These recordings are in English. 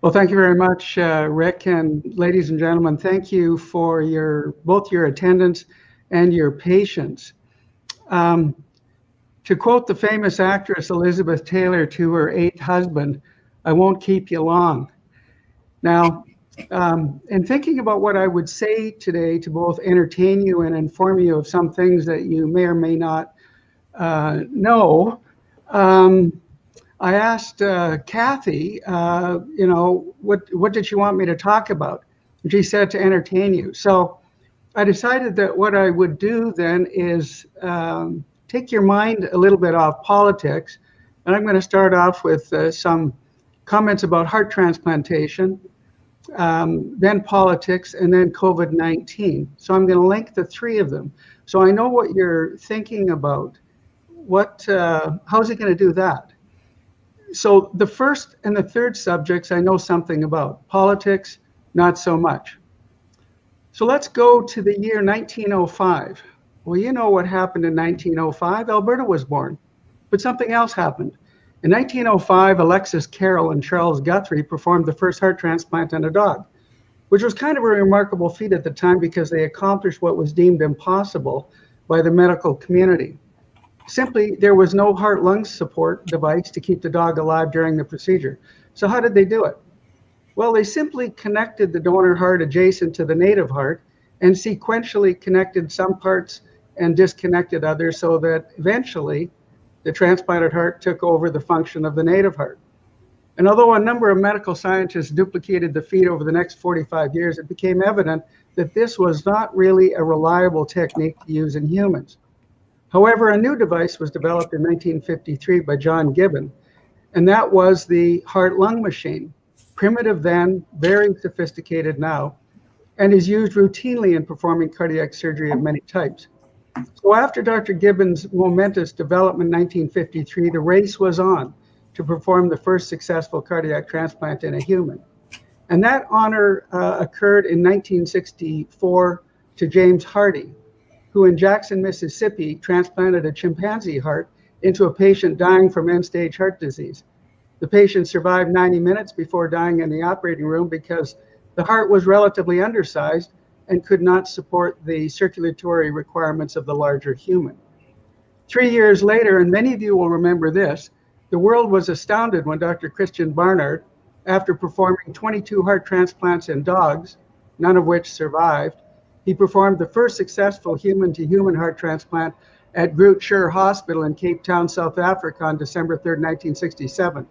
Well, thank you very much, Rick, and ladies and gentlemen, thank you for both your attendance and your patience. Um, to quote the famous actress Elizabeth Taylor to her eighth husband, I won't keep you long. Now, in thinking about what I would say today to both entertain you and inform you of some things that you may or may not know, um, I asked Kathy, what did she want me to talk about? And she said to entertain you. So I decided that what I would do then is take your mind a little bit off politics. And I'm going to start off with some comments about heart transplantation, then politics, and then COVID-19. So I'm going to link the three of them. So I know what you're thinking about. How's it going to do that? So the first and the third subjects I know something about. Politics, not so much. So let's go to the year 1905. Well, you know what happened in 1905. Alberta was born, but something else happened. In 1905, Alexis Carroll and Charles Guthrie performed the first heart transplant on a dog, which was kind of a remarkable feat at the time because they accomplished what was deemed impossible by the medical community. Simply, there was no heart-lung support device to keep the dog alive during the procedure. So how did they do it? Well, they simply connected the donor heart adjacent to the native heart and sequentially connected some parts and disconnected others so that eventually the transplanted heart took over the function of the native heart. And although a number of medical scientists duplicated the feat over the next 45 years, it became evident that this was not really a reliable technique to use in humans. However, a new device was developed in 1953 by John Gibbon, and that was the heart-lung machine, primitive then, very sophisticated now, and is used routinely in performing cardiac surgery of many types. So after Dr. Gibbon's momentous development in 1953, the race was on to perform the first successful cardiac transplant in a human. And that honor occurred in 1964 to James Hardy, who in Jackson, Mississippi, transplanted a chimpanzee heart into a patient dying from end-stage heart disease. The patient survived 90 minutes before dying in the operating room because the heart was relatively undersized and could not support the circulatory requirements of the larger human. 3 years later, and many of you will remember this, the world was astounded when Dr. Christian Barnard, after performing 22 heart transplants in dogs, none of which survived, he performed the first successful human-to-human heart transplant at Groote Schuur Hospital in Cape Town, South Africa on December 3, 1967.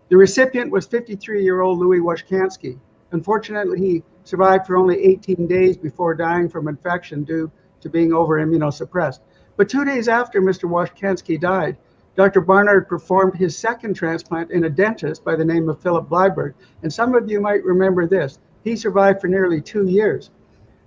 The recipient was 53-year-old Louis Washkansky. Unfortunately, he survived for only 18 days before dying from infection due to being over-immunosuppressed. But 2 days after Mr. Washkansky died, Dr. Barnard performed his second transplant in a dentist by the name of Philip Bleiberg. And some of you might remember this. He survived for nearly 2 years.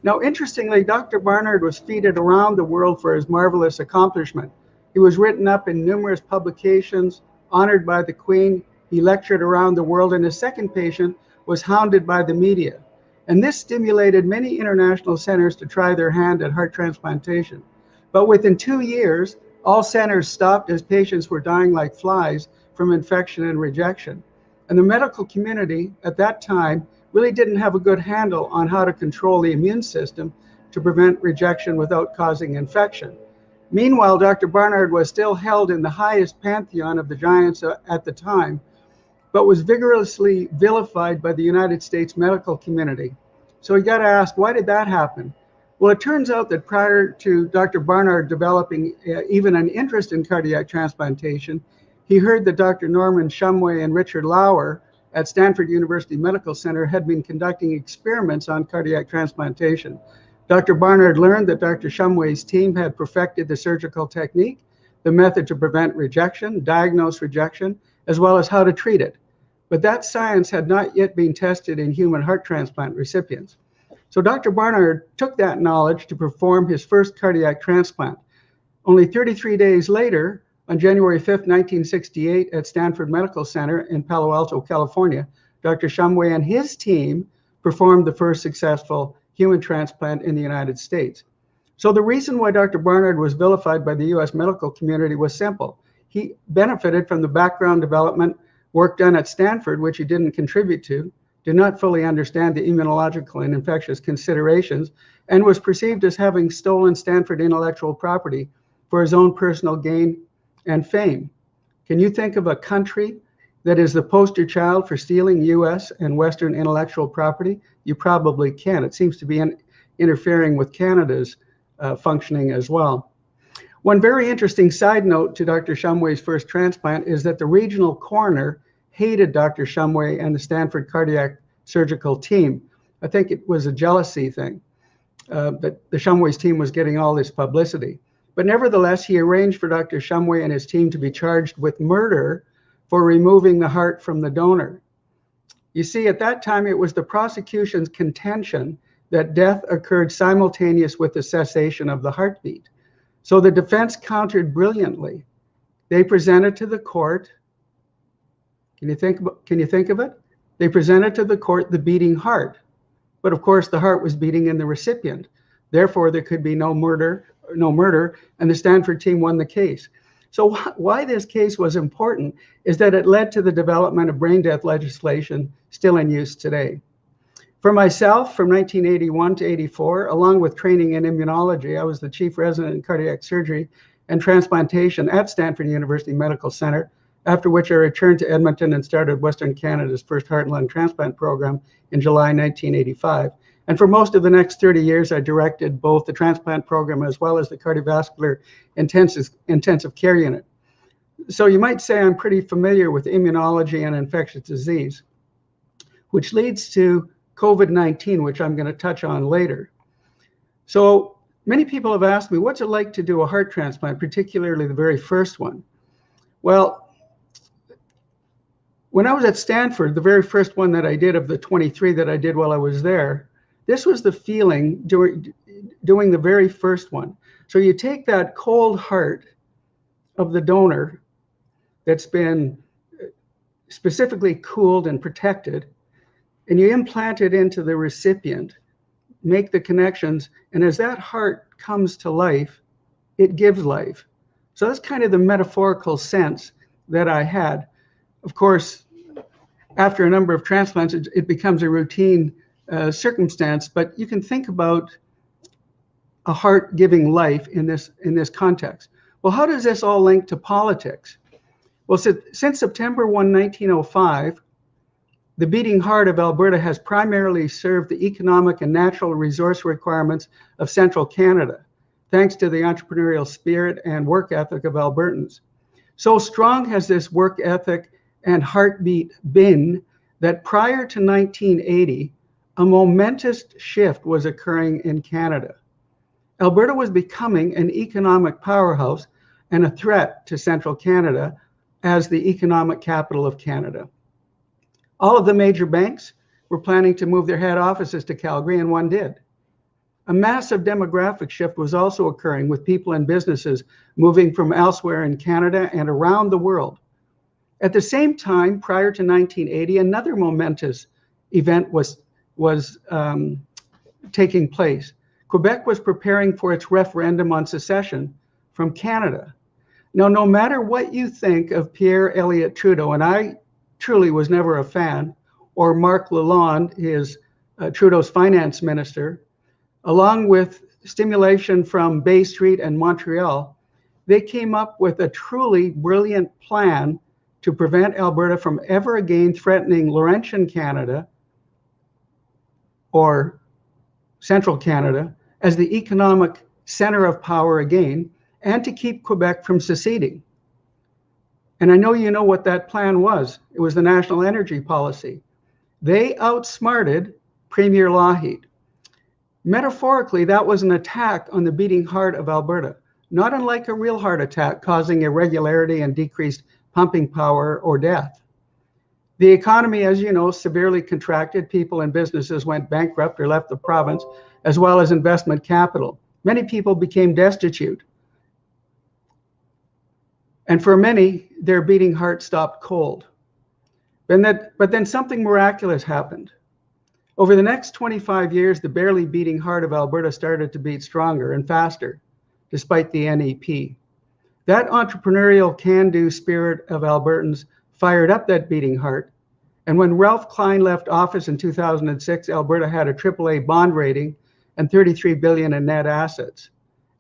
Now, interestingly, Dr. Barnard was feted around the world for his marvelous accomplishment. He was written up in numerous publications, honored by the Queen. He lectured around the world, and his second patient was hounded by the media. And this stimulated many international centers to try their hand at heart transplantation. But within 2 years, all centers stopped as patients were dying like flies from infection and rejection. And the medical community at that time really didn't have a good handle on how to control the immune system to prevent rejection without causing infection. Meanwhile, Dr. Barnard was still held in the highest pantheon of the giants at the time, but was vigorously vilified by the United States medical community. So you got to ask, why did that happen? Well, it turns out that prior to Dr. Barnard developing even an interest in cardiac transplantation, he heard that Dr. Norman Shumway and Richard Lauer at Stanford University Medical Center had been conducting experiments on cardiac transplantation. Dr. Barnard learned that Dr. Shumway's team had perfected the surgical technique, the method to prevent rejection, diagnose rejection, as well as how to treat it. But that science had not yet been tested in human heart transplant recipients. So Dr. Barnard took that knowledge to perform his first cardiac transplant. Only 33 days later, on January 5th, 1968, at Stanford Medical Center in Palo Alto, California, Dr. Shumway and his team performed the first successful human transplant in the United States. So the reason why Dr. Barnard was vilified by the US medical community was simple. He benefited from the background development work done at Stanford, which he didn't contribute to, did not fully understand the immunological and infectious considerations, and was perceived as having stolen Stanford intellectual property for his own personal gain and fame. Can you think of a country that is the poster child for stealing US and Western intellectual property? You probably can. It seems to be interfering with Canada's functioning as well. One very interesting side note to Dr. Shumway's first transplant is that the regional coroner hated Dr. Shumway and the Stanford cardiac surgical team. I think it was a jealousy thing, that the Shumway's team was getting all this publicity. But nevertheless, he arranged for Dr. Shumway and his team to be charged with murder for removing the heart from the donor. You see, at that time, it was the prosecution's contention that death occurred simultaneous with the cessation of the heartbeat. So the defense countered brilliantly. They presented to the court, can you think of it? They presented to the court the beating heart. But of course, the heart was beating in the recipient. Therefore, there could be no murder, and the Stanford team won the case. So why this case was important is that it led to the development of brain death legislation still in use today. For myself, from 1981 to 84, along with training in immunology, I was the chief resident in cardiac surgery and transplantation at Stanford University Medical Center, after which I returned to Edmonton and started Western Canada's first heart and lung transplant program in July 1985. And for most of the next 30 years, I directed both the transplant program as well as the cardiovascular intensive care unit. So you might say I'm pretty familiar with immunology and infectious disease, which leads to COVID-19, which I'm going to touch on later. So many people have asked me, what's it like to do a heart transplant, particularly the very first one? Well, when I was at Stanford, the very first one that I did of the 23 that I did while I was there, this was the feeling doing the very first one. So you take that cold heart of the donor that's been specifically cooled and protected, and you implant it into the recipient, make the connections, and as that heart comes to life, it gives life. So that's kind of the metaphorical sense that I had. Of course, after a number of transplants, it becomes a routine circumstance, but you can think about a heart giving life in this context. Well, how does this all link to politics? Well, since September 1, 1905, the beating heart of Alberta has primarily served the economic and natural resource requirements of central Canada, thanks to the entrepreneurial spirit and work ethic of Albertans. So strong has this work ethic and heartbeat been that prior to 1980, a momentous shift was occurring in Canada. Alberta was becoming an economic powerhouse and a threat to central Canada as the economic capital of Canada. All of the major banks were planning to move their head offices to Calgary, and one did. A massive demographic shift was also occurring, with people and businesses moving from elsewhere in Canada and around the world. At the same time, prior to 1980, another momentous event was taking place. Quebec was preparing for its referendum on secession from Canada. Now, no matter what you think of Pierre Elliott Trudeau, and I truly was never a fan, or Marc Lalonde, Trudeau's finance minister, along with stimulation from Bay Street and Montreal, they came up with a truly brilliant plan to prevent Alberta from ever again threatening Laurentian Canada or central Canada as the economic center of power again, and to keep Quebec from seceding. And I know you know what that plan was. It was the national energy policy. They outsmarted Premier Lougheed. Metaphorically, that was an attack on the beating heart of Alberta, not unlike a real heart attack causing irregularity and decreased pumping power or death. The economy, as you know, severely contracted. People and businesses went bankrupt or left the province, as well as investment capital. Many people became destitute. And for many, their beating heart stopped cold. But then something miraculous happened. Over the next 25 years, the barely beating heart of Alberta started to beat stronger and faster, despite the NEP. That entrepreneurial can-do spirit of Albertans fired up that beating heart. And when Ralph Klein left office in 2006, Alberta had a AAA bond rating and 33 billion in net assets.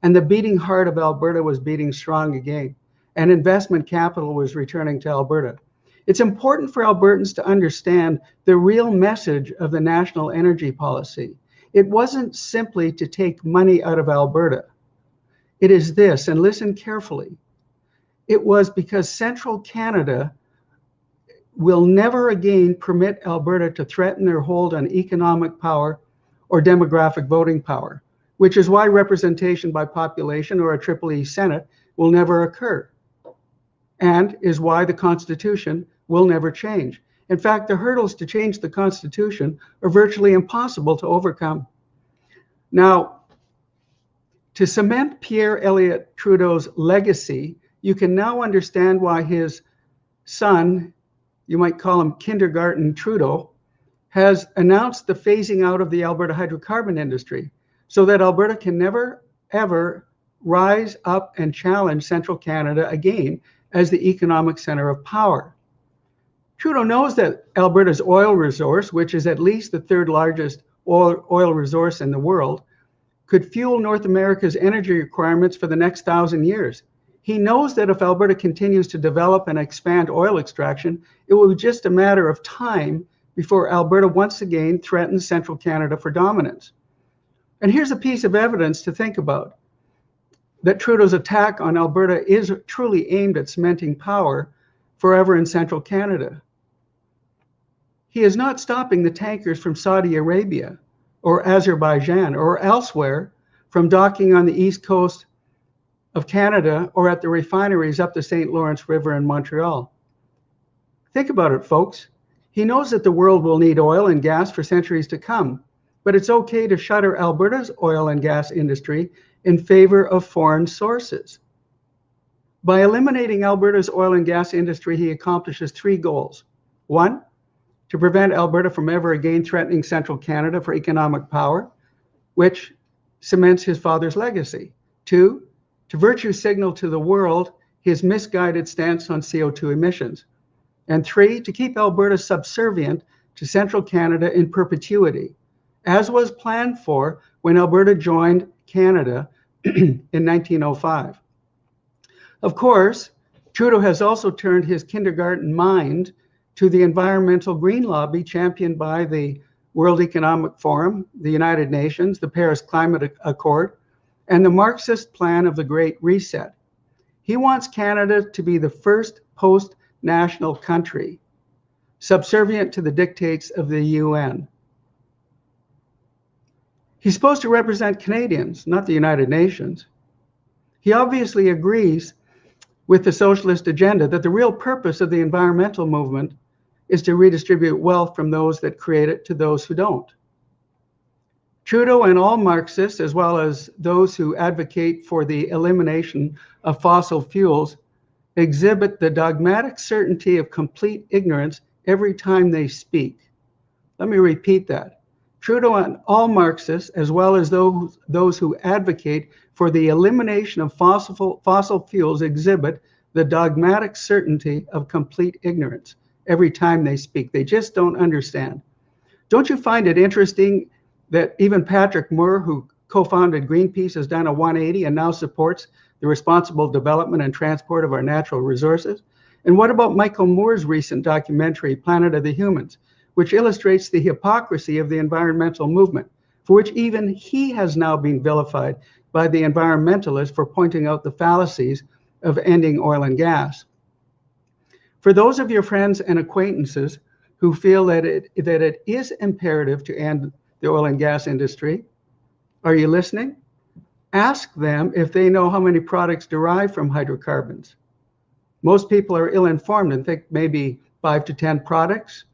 And the beating heart of Alberta was beating strong again, and investment capital was returning to Alberta. It's important for Albertans to understand the real message of the national energy policy. It wasn't simply to take money out of Alberta. It is this, and listen carefully. It was because central Canada will never again permit Alberta to threaten their hold on economic power or demographic voting power, which is why representation by population or a Triple E Senate will never occur, and is why the Constitution will never change. In fact, the hurdles to change the Constitution are virtually impossible to overcome. Now, to cement Pierre Elliott Trudeau's legacy, you can now understand why his son, you might call him Kindergarten Trudeau, has announced the phasing out of the Alberta hydrocarbon industry so that Alberta can never, ever rise up and challenge central Canada again as the economic center of power. Trudeau knows that Alberta's oil resource, which is at least the third largest oil resource in the world, could fuel North America's energy requirements for the next 1,000 years. He knows that if Alberta continues to develop and expand oil extraction, it will be just a matter of time before Alberta once again threatens central Canada for dominance. And here's a piece of evidence to think about, that Trudeau's attack on Alberta is truly aimed at cementing power forever in central Canada. He is not stopping the tankers from Saudi Arabia or Azerbaijan or elsewhere from docking on the east coast of Canada or at the refineries up the St. Lawrence River in Montreal. Think about it, folks. He knows that the world will need oil and gas for centuries to come, but it's okay to shutter Alberta's oil and gas industry in favor of foreign sources. By eliminating Alberta's oil and gas industry, he accomplishes three goals. One, to prevent Alberta from ever again threatening central Canada for economic power, which cements his father's legacy. Two, to virtue signal to the world his misguided stance on CO2 emissions. And three, to keep Alberta subservient to central Canada in perpetuity, as was planned for when Alberta joined Canada in 1905. Of course, Trudeau has also turned his kindergarten mind to the environmental green lobby championed by the World Economic Forum, the United Nations, the Paris Climate Accord, and the Marxist plan of the Great Reset. He wants Canada to be the first post-national country, subservient to the dictates of the UN. He's supposed to represent Canadians, not the United Nations. He obviously agrees with the socialist agenda that the real purpose of the environmental movement is to redistribute wealth from those that create it to those who don't. Trudeau and all Marxists, as well as those who advocate for the elimination of fossil fuels, exhibit the dogmatic certainty of complete ignorance every time they speak. Let me repeat that. Trudeau and all Marxists, as well as those who advocate for the elimination of fossil fuels, exhibit the dogmatic certainty of complete ignorance every time they speak. They just don't understand. Don't you find it interesting that even Patrick Moore, who co-founded Greenpeace, has done a 180 and now supports the responsible development and transport of our natural resources? And what about Michael Moore's recent documentary, Planet of the Humans, which illustrates the hypocrisy of the environmental movement, for which even he has now been vilified by the environmentalists for pointing out the fallacies of ending oil and gas? For those of your friends and acquaintances who feel that it is imperative to end the oil and gas industry, are you listening? Ask them if they know how many products derive from hydrocarbons. Most people are ill-informed and think maybe 5 to 10 products.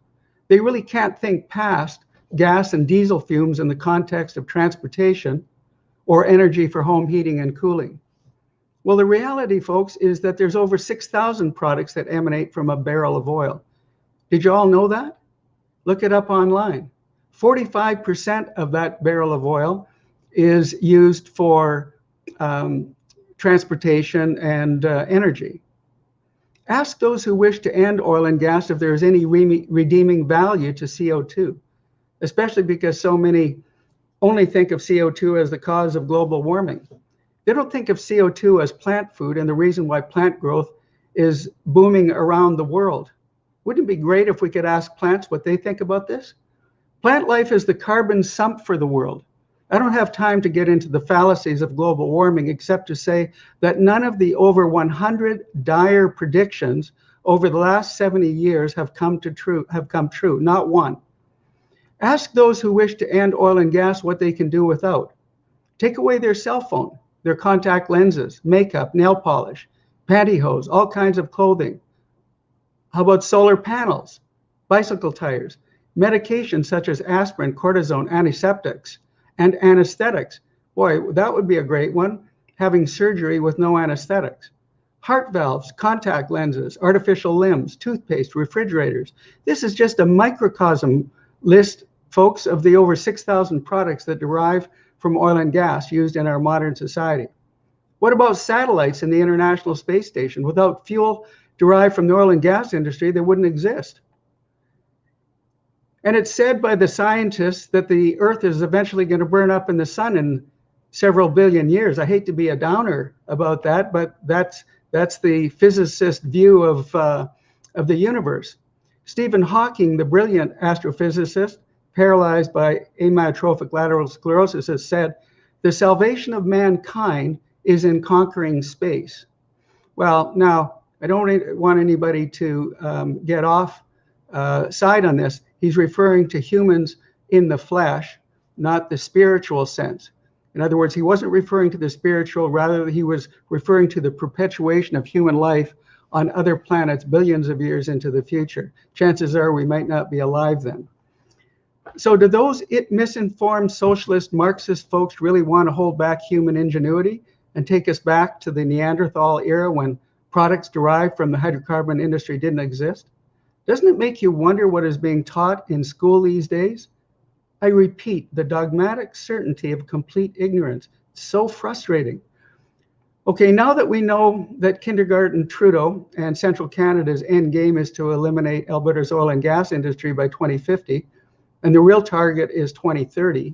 They really can't think past gas and diesel fumes in the context of transportation or energy for home heating and cooling. Well, the reality, folks, is that there's over 6,000 products that emanate from a barrel of oil. Did you all know that? Look it up online. 45% of that barrel of oil is used for transportation and energy. Ask those who wish to end oil and gas if there is any redeeming value to CO2, especially because so many only think of CO2 as the cause of global warming. They don't think of CO2 as plant food and the reason why plant growth is booming around the world. Wouldn't it be great if we could ask plants what they think about this? Plant life is the carbon sump for the world. I don't have time to get into the fallacies of global warming except to say that none of the over 100 dire predictions over the last 70 years have come true, not one. Ask those who wish to end oil and gas what they can do without. Take away their cell phone, their contact lenses, makeup, nail polish, pantyhose, all kinds of clothing. How about solar panels, bicycle tires, medications such as aspirin, cortisone, antiseptics, and anesthetics? Boy, that would be a great one, having surgery with no anesthetics. Heart valves, contact lenses, artificial limbs, toothpaste, refrigerators. This is just a microcosm list, folks, of the over 6,000 products that derive from oil and gas used in our modern society. What about satellites in the International Space Station? Without fuel derived from the oil and gas industry, they wouldn't exist. And it's said by the scientists that the Earth is eventually going to burn up in the sun in several billion years. I hate to be a downer about that, but that's the physicist view of the universe. Stephen Hawking, the brilliant astrophysicist, paralyzed by amyotrophic lateral sclerosis, has said, "The salvation of mankind is in conquering space." Well, now, I don't want anybody to get off side on this. He's referring to humans in the flesh, not the spiritual sense. In other words, he wasn't referring to the spiritual, rather he was referring to the perpetuation of human life on other planets billions of years into the future. Chances are we might not be alive then. So do those misinformed socialist Marxist folks really want to hold back human ingenuity and take us back to the Neanderthal era when products derived from the hydrocarbon industry didn't exist? Doesn't it make you wonder what is being taught in school these days? I repeat, the dogmatic certainty of complete ignorance. It's so frustrating. Okay, now that we know that kindergarten Trudeau and Central Canada's end game is to eliminate Alberta's oil and gas industry by 2050, and the real target is 2030,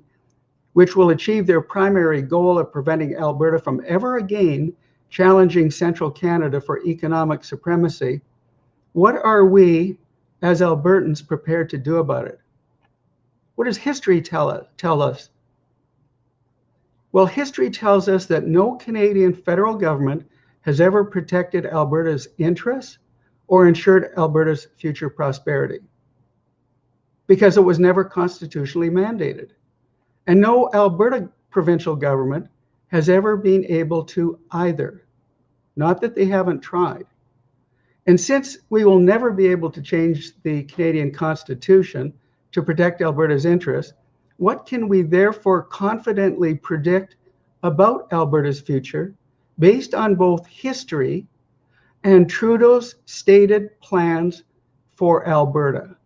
which will achieve their primary goal of preventing Alberta from ever again challenging Central Canada for economic supremacy, what are we as Albertans prepared to do about it? What does history tell us? Well, history tells us that no Canadian federal government has ever protected Alberta's interests or ensured Alberta's future prosperity, because it was never constitutionally mandated. And no Alberta provincial government has ever been able to either. Not that they haven't tried. And since we will never be able to change the Canadian Constitution to protect Alberta's interests, what can we therefore confidently predict about Alberta's future based on both history and Trudeau's stated plans for Alberta?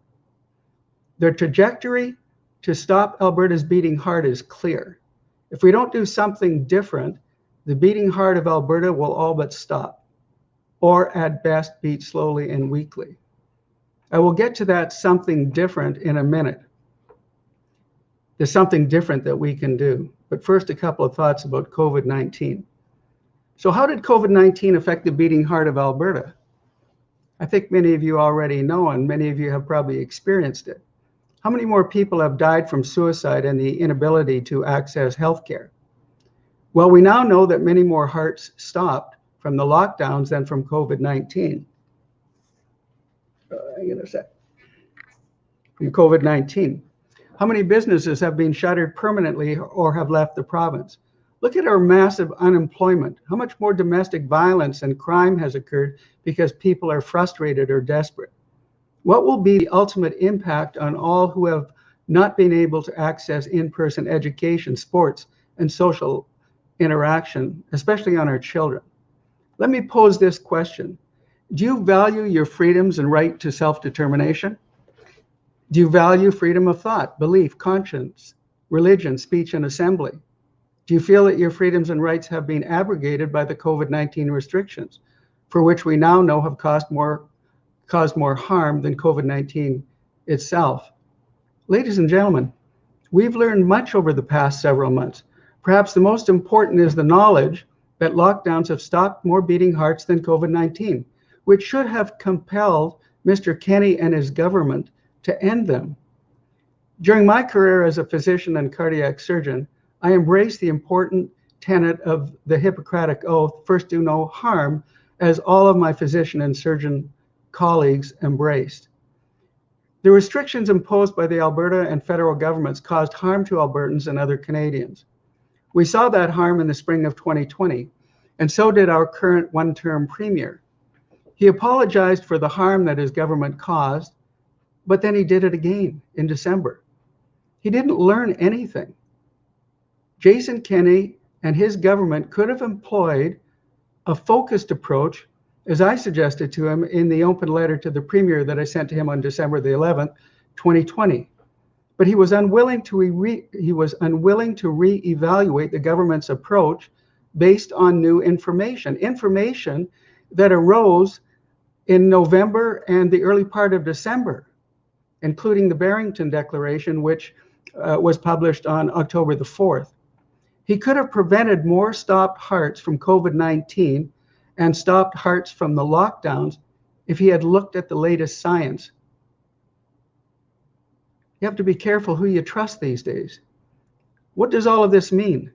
The trajectory to stop Alberta's beating heart is clear. If we don't do something different, the beating heart of Alberta will all but stop, or at best beat slowly and weakly. I will get to that something different in a minute. There's something different that we can do. But first, a couple of thoughts about COVID-19. So how did COVID-19 affect the beating heart of Alberta? I think many of you already know, and many of you have probably experienced it. How many more people have died from suicide and the inability to access healthcare? Well, we now know that many more hearts stopped from the lockdowns than from COVID-19. Hang on a sec. From COVID-19. How many businesses have been shuttered permanently or have left the province? Look at our massive unemployment. How much more domestic violence and crime has occurred because people are frustrated or desperate? What will be the ultimate impact on all who have not been able to access in-person education, sports, and social interaction, especially on our children? Let me pose this question. Do you value your freedoms and right to self-determination? Do you value freedom of thought, belief, conscience, religion, speech, and assembly? Do you feel that your freedoms and rights have been abrogated by the COVID-19 restrictions? for which we now know have caused more harm than COVID-19 itself. Ladies and gentlemen, we've learned much over the past several months. Perhaps the most important is the knowledge that lockdowns have stopped more beating hearts than COVID-19, which should have compelled Mr. Kenney and his government to end them. During my career as a physician and cardiac surgeon, I embraced the important tenet of the Hippocratic Oath, first do no harm, as all of my physician and surgeon colleagues embraced. The restrictions imposed by the Alberta and federal governments caused harm to Albertans and other Canadians. We saw that harm in the spring of 2020, and so did our current one-term premier. He apologized for the harm that his government caused, but then he did it again in December. He didn't learn anything. Jason Kenney and his government could have employed a focused approach, as I suggested to him in the open letter to the Premier that I sent to him on December the 11th, 2020. But he was unwilling to reevaluate the government's approach based on new information that arose in November and the early part of December, including the Barrington Declaration, which was published on October the 4th. He could have prevented more stopped hearts from COVID-19 and stopped hearts from the lockdowns if he had looked at the latest science. You have to be careful who you trust these days. What does all of this mean?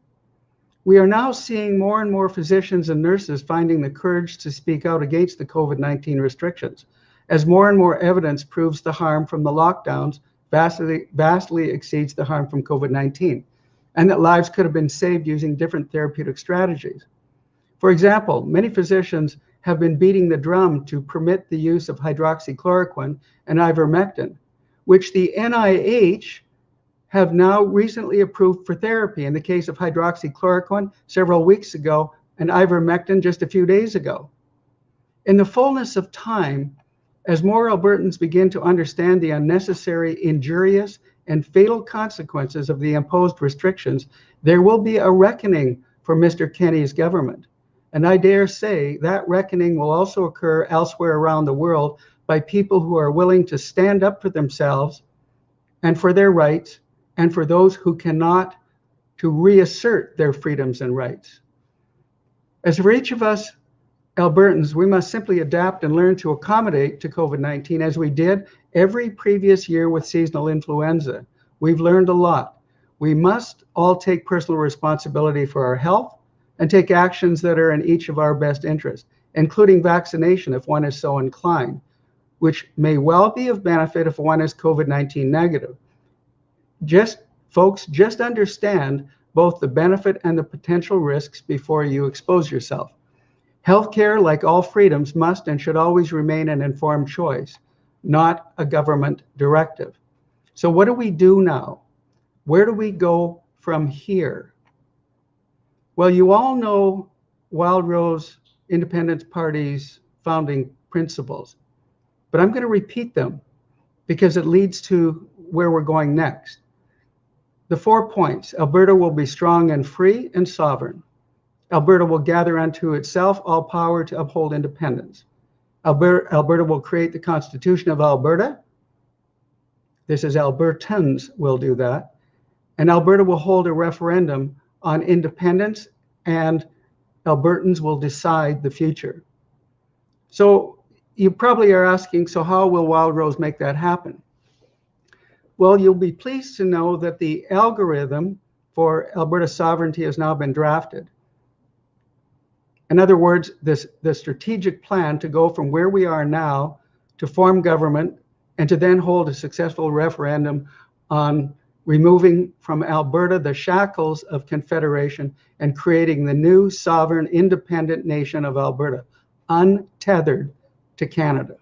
We are now seeing more and more physicians and nurses finding the courage to speak out against the COVID-19 restrictions, as more and more evidence proves the harm from the lockdowns vastly exceeds the harm from COVID-19, and that lives could have been saved using different therapeutic strategies. For example, many physicians have been beating the drum to permit the use of hydroxychloroquine and ivermectin, which the NIH have now recently approved for therapy in the case of hydroxychloroquine several weeks ago and ivermectin just a few days ago. In the fullness of time, as more Albertans begin to understand the unnecessary, injurious, and fatal consequences of the imposed restrictions, there will be a reckoning for Mr. Kenney's government. And I dare say that reckoning will also occur elsewhere around the world by people who are willing to stand up for themselves and for their rights, and for those who cannot, to reassert their freedoms and rights. As for each of us Albertans, we must simply adapt and learn to accommodate to COVID-19 as we did every previous year with seasonal influenza. We've learned a lot. We must all take personal responsibility for our health and take actions that are in each of our best interests, including vaccination if one is so inclined, which may well be of benefit if one is COVID-19 negative. Folks, just understand both the benefit and the potential risks before you expose yourself. Healthcare, like all freedoms, must and should always remain an informed choice, not a government directive. So what do we do now? Where do we go from here? Well, you all know Wild Rose Independence Party's founding principles, but I'm going to repeat them because it leads to where we're going next. The 4 points: Alberta will be strong and free and sovereign. Alberta will gather unto itself all power to uphold independence. Alberta will create the Constitution of Alberta. This is Albertans will do that. And Alberta will hold a referendum on independence, and Albertans will decide the future. So you probably are asking, so how will Wild Rose make that happen? Well, you'll be pleased to know that the algorithm for Alberta sovereignty has now been drafted. In other words, the strategic plan to go from where we are now to form government and to then hold a successful referendum on removing from Alberta the shackles of confederation and creating the new sovereign independent nation of Alberta, untethered to Canada.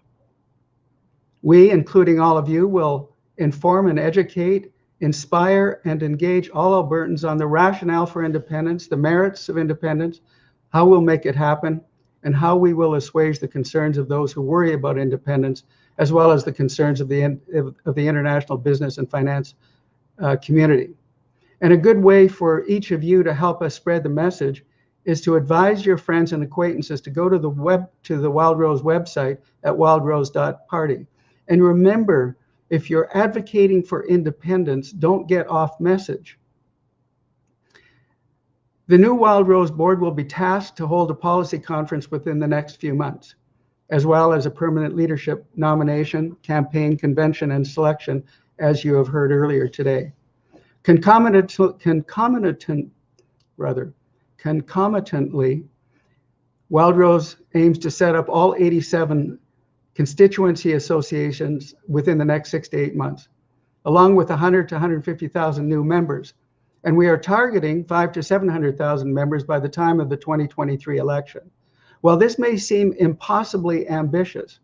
We, including all of you, will inform and educate, inspire and engage all Albertans on the rationale for independence, the merits of independence, how we'll make it happen, and how we will assuage the concerns of those who worry about independence, as well as the concerns of the international business and finance community. And a good way for each of you to help us spread the message is to advise your friends and acquaintances to go to the Wild Rose website at wildrose.party. And remember, if you're advocating for independence, don't get off message. The new Wild Rose board will be tasked to hold a policy conference within the next few months, as well as a permanent leadership nomination, campaign, convention, and selection, as you have heard earlier today. Concomitantly, Wild Rose aims to set up all 87 constituency associations within the next 6 to 8 months, along with 100 to 150,000 new members. And we are targeting 500 to 700,000 members by the time of the 2023 election. While this may seem impossibly ambitious,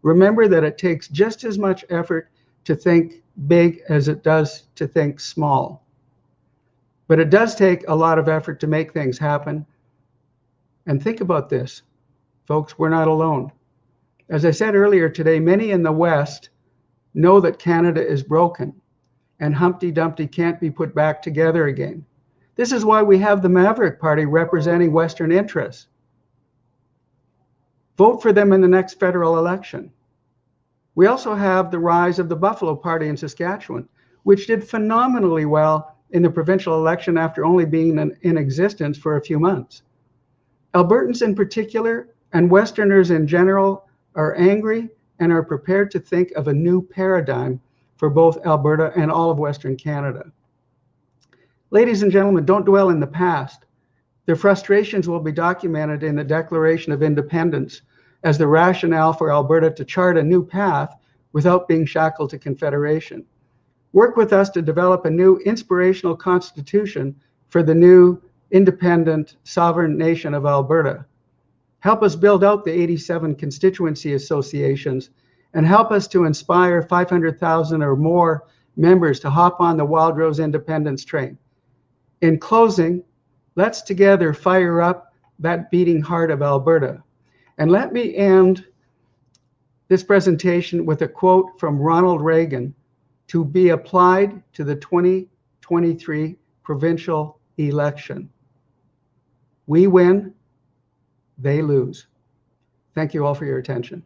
remember that it takes just as much effort to think big as it does to think small. But it does take a lot of effort to make things happen. And think about this, folks, we're not alone. As I said earlier today, many in the West know that Canada is broken and Humpty Dumpty can't be put back together again. This is why we have the Maverick Party representing Western interests. Vote for them in the next federal election. We also have the rise of the Buffalo Party in Saskatchewan, which did phenomenally well in the provincial election after only being in existence for a few months. Albertans in particular, and Westerners in general, are angry and are prepared to think of a new paradigm for both Alberta and all of Western Canada. Ladies and gentlemen, don't dwell in the past. Their frustrations will be documented in the Declaration of Independence as the rationale for Alberta to chart a new path without being shackled to Confederation. Work with us to develop a new inspirational constitution for the new independent sovereign nation of Alberta. Help us build out the 87 constituency associations and help us to inspire 500,000 or more members to hop on the Wild Rose independence train. In closing, let's together fire up that beating heart of Alberta. And let me end this presentation with a quote from Ronald Reagan to be applied to the 2023 provincial election. We win, they lose. Thank you all for your attention.